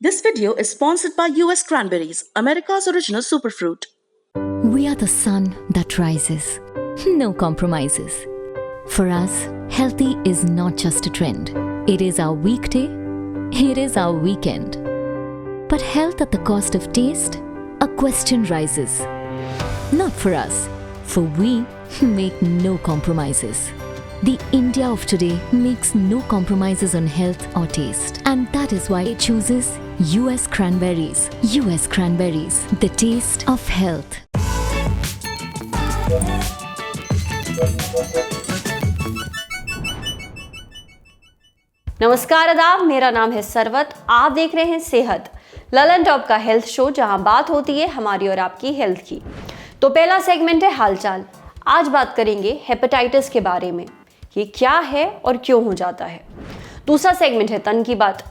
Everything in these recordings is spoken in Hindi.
This video is sponsored by US Cranberries, America's original superfruit. We are the sun that rises. No compromises. For us, healthy is not just a trend. It is our weekday. It is our weekend. But health at the cost of taste? A question rises. Not for us, for we make no compromises. The India of today makes no compromises on health or taste. And that is why it chooses US Cranberries. US Cranberries, the taste of health. नमस्कार आदाब, मेरा नाम है सरवत। आप देख रहे हैं सेहत ललन टॉप का हेल्थ शो, जहां बात होती है हमारी और आपकी हेल्थ की। तो पहला सेगमेंट है हालचाल। आज बात करेंगे हेपेटाइटिस के बारे में, ये क्या है और क्यों हो जाता है। दूसरा सेगमेंट है तन की बात।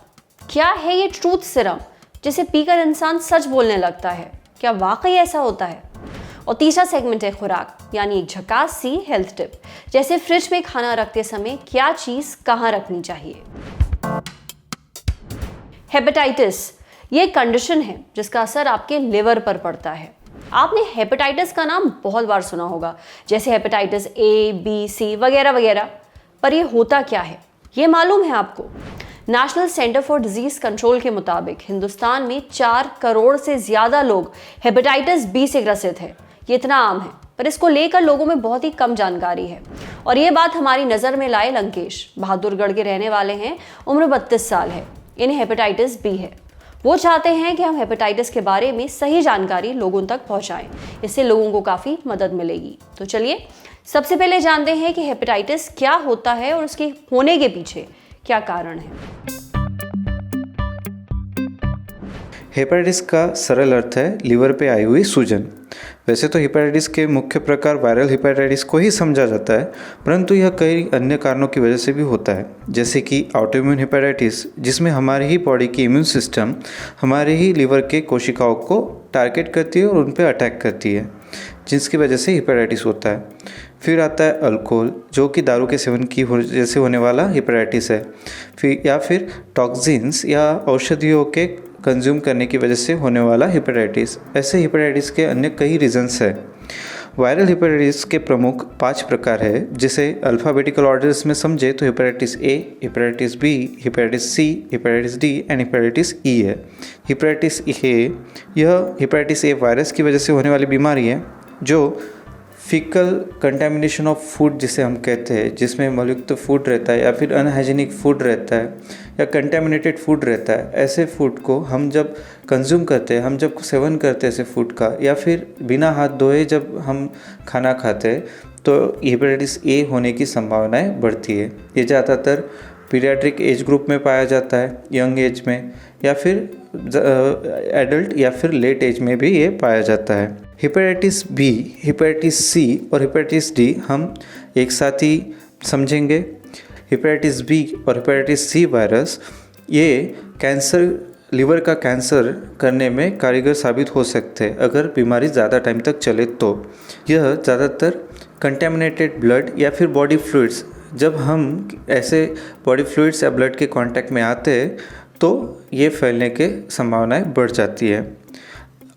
क्या है ये ट्रूथ सिरम जिसे पीकर इंसान सच बोलने लगता है, क्या वाकई ऐसा होता है। और तीसरा सेगमेंट है खुराक, यानी एक झकास सी हेल्थ टिप, जैसे फ्रिज में खाना रखते समय क्या चीज कहाँ रखनी चाहिए। हेपेटाइटिस ये कंडीशन है जिसका असर आपके लिवर पर पड़ता है। आपने हेपेटाइटिस का नाम बहुत बार सुना होगा, जैसे हेपेटाइटिस ए, बी, सी वगैरह वगैरह। पर ये होता क्या है, ये मालूम है आपको? National centre for disease control के मुताबिक हिंदुस्तान में 4 करोड़ से ज्यादा लोग हेपेटाइटिस बी से ग्रसित है। ये इतना आम है, पर इसको लेकर लोगों में बहुत ही कम जानकारी है। और ये बात हमारी नज़र में लाए लंकेश बहादुरगढ़ के रहने वाले हैं, उम्र 32 साल है, इन्हें हेपेटाइटिस बी है। वो चाहते हैं कि हम हेपेटाइटिस के बारे में सही जानकारी लोगों तक पहुंचाएं, इससे लोगों को काफ़ी मदद मिलेगी। तो चलिए सबसे पहले जानते हैं कि हेपेटाइटिस क्या होता है और उसके होने के पीछे क्या कारण है। हेपेटाइटिस का सरल अर्थ है लीवर पे आई हुई सूजन। वैसे तो हेपेटाइटिस के मुख्य प्रकार वायरल हेपेटाइटिस को ही समझा जाता है, परंतु यह कई अन्य कारणों की वजह से भी होता है, जैसे कि ऑटोइम्यून हेपेटाइटिस, जिसमें हमारे ही बॉडी की इम्यून सिस्टम हमारे ही लीवर के कोशिकाओं को टारगेट करती है और उन पर अटैक करती है, जिसकी वजह से हेपेटाइटिस होता है। फिर आता है अल्कोहल, जो कि दारू के सेवन की वजह से होने वाला हेपेटाइटिस है। फिर टॉक्सिन्स या औषधियों के कंज्यूम करने की वजह से होने वाला हेपेटाइटिस। ऐसे हेपेटाइटिस के अन्य कई रीजंस हैं। वायरल हेपेटाइटिस के प्रमुख 5 प्रकार है, जिसे अल्फ़ाबेटिकल ऑर्डर्स में समझे तो hepatitis A, hepatitis B, hepatitis C, hepatitis D and hepatitis E है। हेपेटाइटिस ए, यह हेपेटाइटिस ए वायरस की वजह से होने वाली बीमारी है, जो फीकल कंटेमिनेशन ऑफ फूड जिसे हम कहते हैं, जिसमें मलयुक्त फूड रहता है या फिर अनहाइजीनिक फूड रहता है या कंटेमिनेटेड फूड रहता है। ऐसे फूड को हम जब कंज्यूम करते हैं, हम जब सेवन करते हैं ऐसे फूड का, या फिर बिना हाथ धोए जब हम खाना खाते हैं, तो हेपेटाइटिस ए होने की संभावनाएं बढ़ती है। ये ज़्यादातर पीडियाट्रिक एज ग्रुप में पाया जाता है, यंग एज में, या फिर एडल्ट या फिर लेट एज में भी ये पाया जाता है। हेपेटाइटिस बी, हेपेटाइटिस सी और हेपेटाइटिस डी हम एक साथ ही समझेंगे। हेपेटाइटिस बी और हेपेटाइटिस सी वायरस ये कैंसर, लीवर का कैंसर करने में कारीगर साबित हो सकते हैं अगर बीमारी ज़्यादा टाइम तक चले तो। यह ज़्यादातर कंटेमिनेटेड ब्लड या फिर बॉडी फ्लूइड्स, जब हम ऐसे बॉडी फ्लूइड्स या ब्लड के कांटेक्ट में आते हैं तो ये फैलने के संभावनाएं बढ़ जाती है।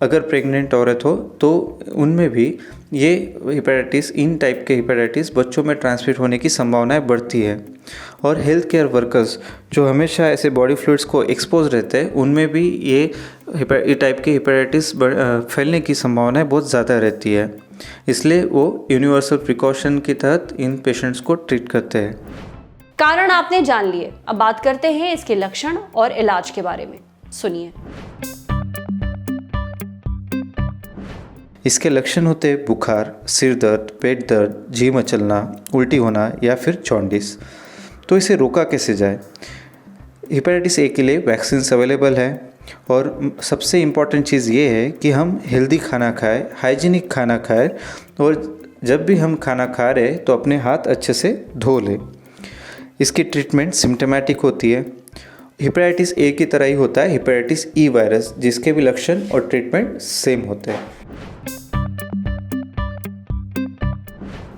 अगर प्रेग्नेंट औरत हो तो उनमें भी ये हेपेटाइटिस, इन टाइप के हेपेटाइटिस बच्चों में ट्रांसमिट होने की संभावनाएं बढ़ती है। और हेल्थ केयर वर्कर्स जो हमेशा ऐसे बॉडी फ्लूइड्स को एक्सपोज रहते हैं, उनमें भी ये टाइप के हेपेटाइटिस फैलने की संभावनाएं बहुत ज़्यादा रहती है। इसलिए वो यूनिवर्सल प्रिकॉशन के तहत इन पेशेंट्स को ट्रीट करते हैं। कारण आपने जान लिए, अब बात करते हैं इसके लक्षण और इलाज के बारे में। सुनिए। इसके लक्षण होते हैं बुखार, सिर दर्द, पेट दर्द, जी मचलना, उल्टी होना या फिर जॉन्डिस। तो इसे रोका कैसे जाए? हेपेटाइटिस ए के लिए वैक्सीन अवेलेबल है, और सबसे इम्पॉर्टेंट चीज़ ये है कि हम हेल्दी खाना खाएं, हाइजीनिक खाना खाएं, और जब भी हम खाना खा रहे हैं तो अपने हाथ अच्छे से धो लें। इसकी ट्रीटमेंट सिम्टोमेटिक होती है। हेपेटाइटिस ए की तरह ही होता है हेपेटाइटिस ई वायरस, जिसके भी लक्षण और ट्रीटमेंट सेम होते हैं।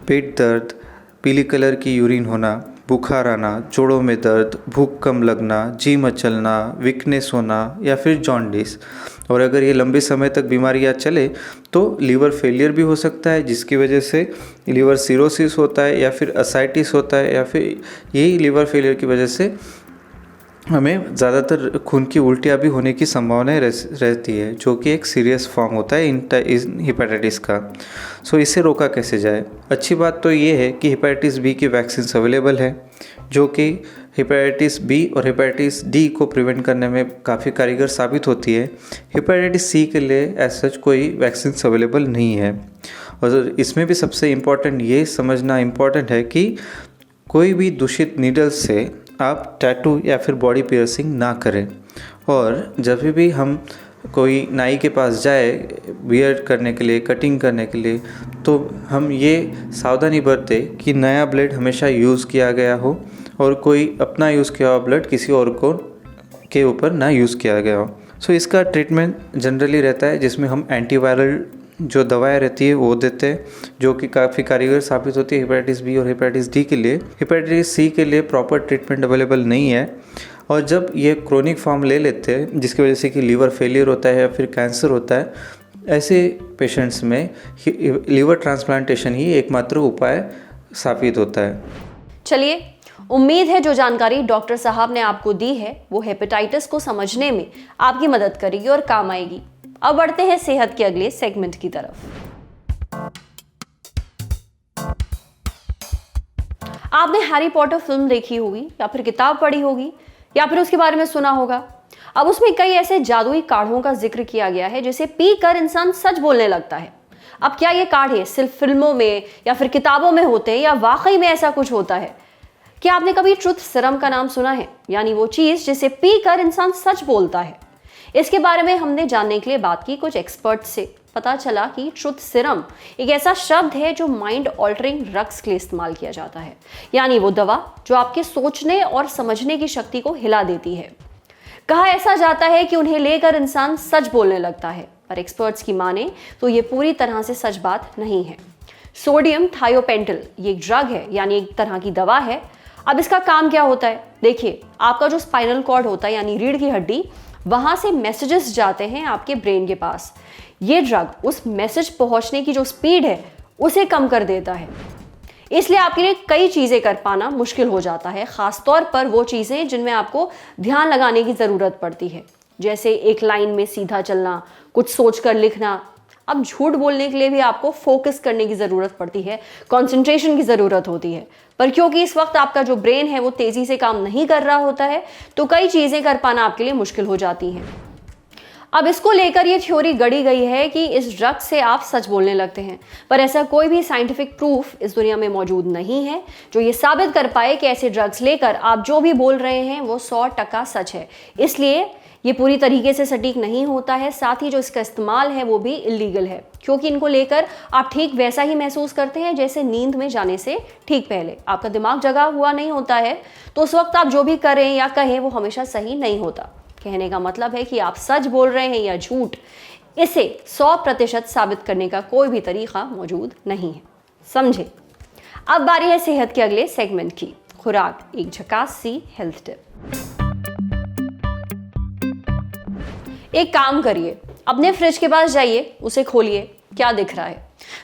पेट दर्द, पीली कलर की यूरिन होना, बुखार आना, जोड़ों में दर्द, भूख कम लगना, जी मचलना, वीकनेस होना या फिर जॉन्डिस। और अगर ये लंबे समय तक बीमारियाँ चले तो लीवर फेलियर भी हो सकता है, जिसकी वजह से लीवर सिरोसिस होता है या फिर असाइटिस होता है, या फिर यही लीवर फेलियर की वजह से हमें ज़्यादातर खून की उल्टियाँ भी होने की संभावना रहती है, जो कि एक सीरियस फॉर्म होता है इन हेपेटाइटिस का। सो इसे रोका कैसे जाए? अच्छी बात तो ये है कि हेपेटाइटिस बी की वैक्सीन अवेलेबल है, जो कि हेपेटाइटिस बी और हेपेटाइटिस डी को प्रिवेंट करने में काफ़ी कारगर साबित होती है। हेपेटाइटिस सी के लिए एज सच कोई वैक्सीन अवेलेबल नहीं है। और इसमें भी सबसे इम्पॉर्टेंट ये समझना इम्पॉर्टेंट है कि कोई भी दूषित नीडल से आप टैटू या फिर बॉडी पियर्सिंग ना करें। और जब भी हम कोई नाई के पास जाए बियर्ड करने के लिए, कटिंग करने के लिए, तो हम ये सावधानी बरतें कि नया ब्लेड हमेशा यूज़ किया गया हो और कोई अपना यूज़ किया हुआ ब्लेड किसी और को के ऊपर ना यूज़ किया गया हो। सो इसका ट्रीटमेंट जनरली रहता है जिसमें हम एंटीवायरल जो दवाएं रहती है वो देते हैं, जो कि काफ़ी कारगर साबित होती है हेपेटाइटिस बी और हेपेटाइटिस डी के लिए। हेपेटाइटिस सी के लिए प्रॉपर ट्रीटमेंट अवेलेबल नहीं है। और जब ये क्रोनिक फॉर्म ले लेते हैं, जिसकी वजह से कि लीवर फेलियर होता है या फिर कैंसर होता है, ऐसे पेशेंट्स में लीवर ट्रांसप्लांटेशन ही एकमात्र उपाय साबित होता है। चलिए, उम्मीद है जो जानकारी डॉक्टर साहब ने आपको दी है वो हेपेटाइटिस को समझने में आपकी मदद करेगी और काम आएगी। अब बढ़ते हैं सेहत के अगले सेगमेंट की तरफ। आपने हैरी पॉटर फिल्म देखी होगी या फिर किताब पढ़ी होगी या फिर उसके बारे में सुना होगा। अब उसमें कई ऐसे जादुई काढ़ों का जिक्र किया गया है जिसे पी कर इंसान सच बोलने लगता है। अब क्या ये काढ़े सिर्फ फिल्मों में या फिर किताबों में होते हैं या वाकई में ऐसा कुछ होता है? क्या आपने कभी ट्रुथ सीरम का नाम सुना है, यानी वो चीज जिसे पी कर इंसान सच बोलता है? इसके बारे में हमने जानने के लिए बात की कुछ एक्सपर्ट से। पता चला कि ट्रुथ सीरम एक ऐसा शब्द है जो माइंड ऑल्टरिंग ड्रग्स के लिए इस्तेमाल किया जाता है, यानी वो दवा जो आपके सोचने और समझने की शक्ति को हिला देती है। कहा ऐसा जाता है कि उन्हें लेकर इंसान सच बोलने लगता है, पर एक्सपर्ट्स की माने तो ये पूरी तरह से सच बात नहीं है। सोडियम थायोपेंटल ये एक ड्रग है, यानी एक तरह की दवा है। अब इसका काम क्या होता है? देखिए, आपका जो स्पाइनल कॉर्ड होता है यानी रीढ़ की हड्डी, वहां से मैसेजेस जाते हैं आपके ब्रेन के पास। ये ड्रग उस मैसेज पहुंचने की जो स्पीड है उसे कम कर देता है। इसलिए आपके लिए कई चीजें कर पाना मुश्किल हो जाता है, खासतौर पर वो चीजें जिनमें आपको ध्यान लगाने की जरूरत पड़ती है, जैसे एक लाइन में सीधा चलना, कुछ सोचकर लिखना। अब झूठ बोलने के लिए भी आपको फोकस करने की जरूरत पड़ती है, कंसंट्रेशन की जरूरत होती है। पर क्योंकि इस वक्त आपका जो ब्रेन है वो तेजी से काम नहीं कर रहा होता है, तो कई चीजें कर पाना आपके लिए मुश्किल हो जाती हैं। अब इसको लेकर ये थ्योरी गढ़ी गई है कि इस ड्रग से आप सच बोलने लगते हैं, पर ऐसा कोई भी साइंटिफिक प्रूफ इस दुनिया में मौजूद नहीं है जो ये साबित कर पाए कि ऐसे ड्रग्स लेकर आप जो भी बोल रहे हैं वो 100% सच है। इसलिए ये पूरी तरीके से सटीक नहीं होता है। साथ ही जो इसका इस्तेमाल है वो भी इलीगल है, क्योंकि इनको लेकर आप ठीक वैसा ही महसूस करते हैं जैसे नींद में जाने से ठीक पहले। आपका दिमाग जगा हुआ नहीं होता है, तो उस वक्त आप जो भी करें या कहें वो हमेशा सही नहीं होता। कहने का मतलब है कि आप सच बोल रहे हैं या झूठ, इसे 100% साबित करने का कोई भी तरीका मौजूद नहीं है। समझे? अब बारी है सेहत के अगले सेगमेंट की, खुराक, एक झकास सी हेल्थ टिप। एक काम करिए, अपने फ्रिज के पास जाइए, उसे खोलिए। क्या दिख रहा है?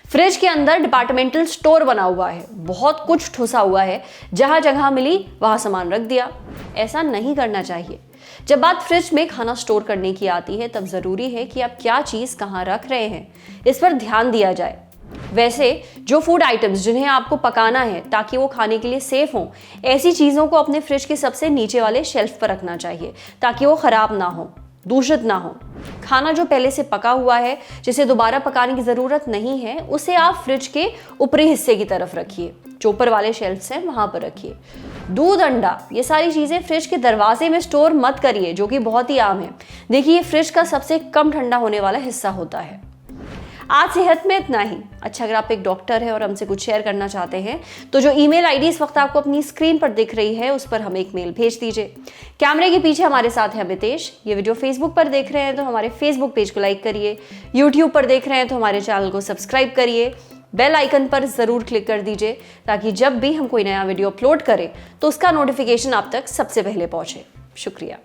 फ्रिज के अंदर डिपार्टमेंटल स्टोर बना हुआ है, बहुत कुछ ठुसा हुआ है, जहां जगह मिली वहां सामान रख दिया। ऐसा नहीं करना चाहिए। जब बात फ्रिज में खाना स्टोर करने की आती है, तब जरूरी है कि आप क्या चीज कहां रख रहे हैं, इस पर ध्यान दिया जाए। वैसे जो फूड आइटम्स जिन्हें आपको पकाना है ताकि वो खाने के लिए सेफ हों, ऐसी चीजों को अपने फ्रिज के सबसे नीचे वाले शेल्फ पर रखना चाहिए ताकि वो खराब ना हो, दूषित ना हो। खाना जो पहले से पका हुआ है, जिसे दोबारा पकाने की ज़रूरत नहीं है, उसे आप फ्रिज के ऊपरी हिस्से की तरफ रखिए, जो ऊपर वाले शेल्फ्स हैं वहाँ पर रखिए। दूध, अंडा, ये सारी चीज़ें फ्रिज के दरवाजे में स्टोर मत करिए, जो कि बहुत ही आम है। देखिए, ये फ्रिज का सबसे कम ठंडा होने वाला हिस्सा होता है। आज सेहत में इतना ही। अच्छा, अगर आप एक डॉक्टर हैं और हमसे कुछ शेयर करना चाहते हैं, तो जो ईमेल आईडी इस वक्त आपको अपनी स्क्रीन पर दिख रही है, उस पर हमें एक मेल भेज दीजिए। कैमरे के पीछे हमारे साथ है अमितेश। ये वीडियो फेसबुक पर देख रहे हैं तो हमारे फेसबुक पेज को लाइक करिए, यूट्यूब पर देख रहे हैं तो हमारे चैनल को सब्सक्राइब करिए, बेल आइकन पर ज़रूर क्लिक कर दीजिए ताकि जब भी हम कोई नया वीडियो अपलोड करें तो उसका नोटिफिकेशन आप तक सबसे पहले पहुंचे। शुक्रिया।